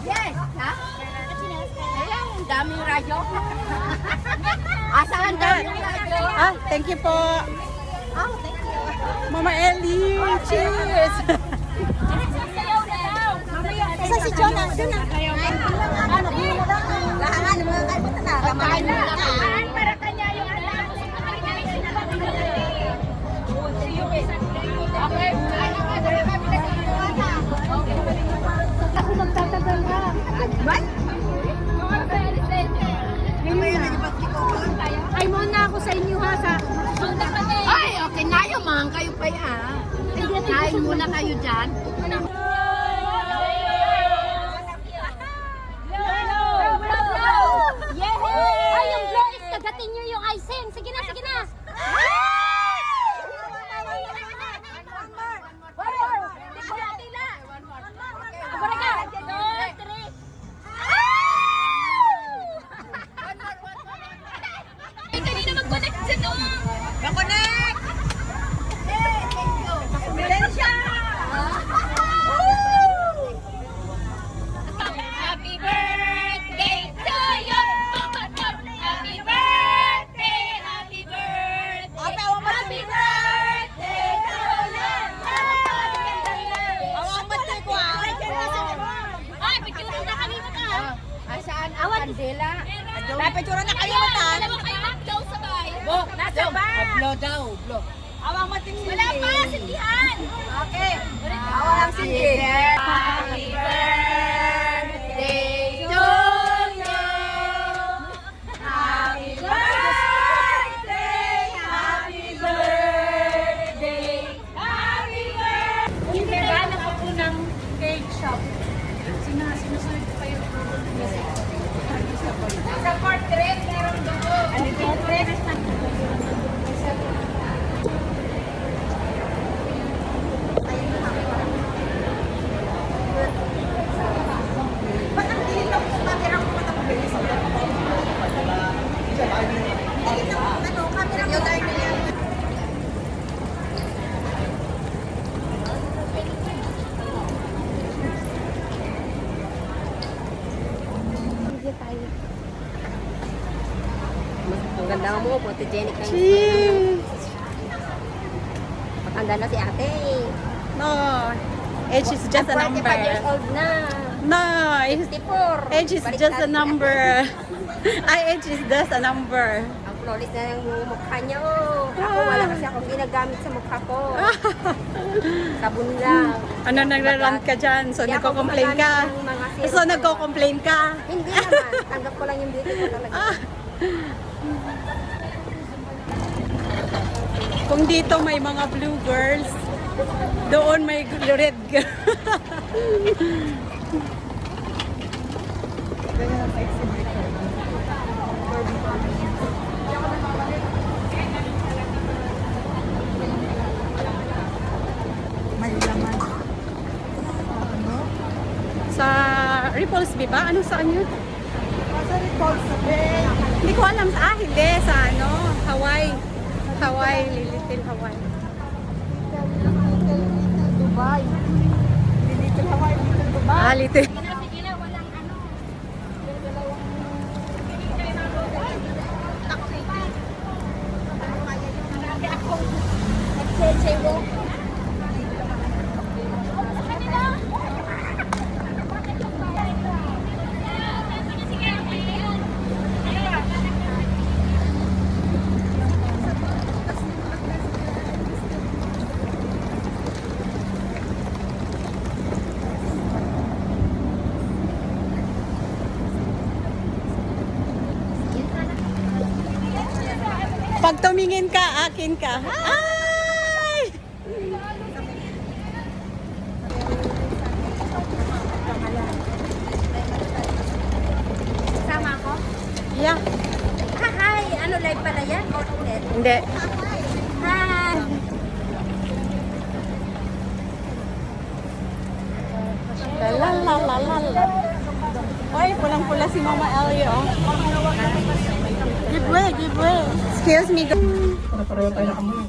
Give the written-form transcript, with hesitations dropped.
Yes, ha? Ayan, ang daming radyo. Asan ang daming radyo? Ah, thank you po. Oh, thank you. Mama Ellie, cheers! Isa si Jonah, doon na. Lahangan, mga kaibutan na. Ramahan na. Para kanya yung anak. Okay. Ako magtatagal ha. What? Ay, muna ako sa inyo ha. Ay, okay na yung mga kayo pa yan. Kain muna kayo dyan. Ay, yung blow is kagatin nyo yung icing. Sige na, sige na. Kanina mag-connect sa doon. Connect! Happy birthday to you. Happy birthday, happy birthday. Happy birthday to you. Ay, picture na kalimutan. Asaan ang kandila? Napicture na kalimutan. Dalawa kayo mag-blow sabay. Nasa ba? Blow daw, blow. Awang matingin. Wala pa, sindihan. Okay. Awang sige. Happy birthday to you. Happy birthday. Happy birthday. Happy birthday. Hinaganan ko po ng cake shop. Sinusunod ko kayo po. Sa portrait, meron doon. Ano ito? Ang ganda mo, photogenic ka. Cheers! Matanda na si ate. No, age is just a 45 years number. old na. No, 54. age is just a number. Ay, age is just a number. Ang flawless na yung mukha niya. Oh. Ako wala kasi akong ginagamit sa mukha ko. Sabon lang. Ano, nagrarant ka dyan? So, Hindi ako nagko-complain ka? gumagamit ng mga serum So, ko. nagko-complain ka? Hindi naman. Tanggap ko lang yung beauty ko talaga. Kung dito may mga blue girls, doon may red girl. Sa Ripples Bay ba? Ano saan yun? Sa Ripples Bay. Hindi ko alam. Hindi. Sa ano? Hawaii. Hawaii. Little Hawaii. Dubai. Little Hawaii, Little Dubai. Ah, little. Pag tumingin ka, akin ka. Ay! Sama ako? Yeah. Hi! Ano, live pala yan? Or ulit? Hindi. Hi! La la la la la. Ay, pulang-pula si Mama Ellie, oh. Give way, give way. Excuse me. Pareho tayo nakamuha.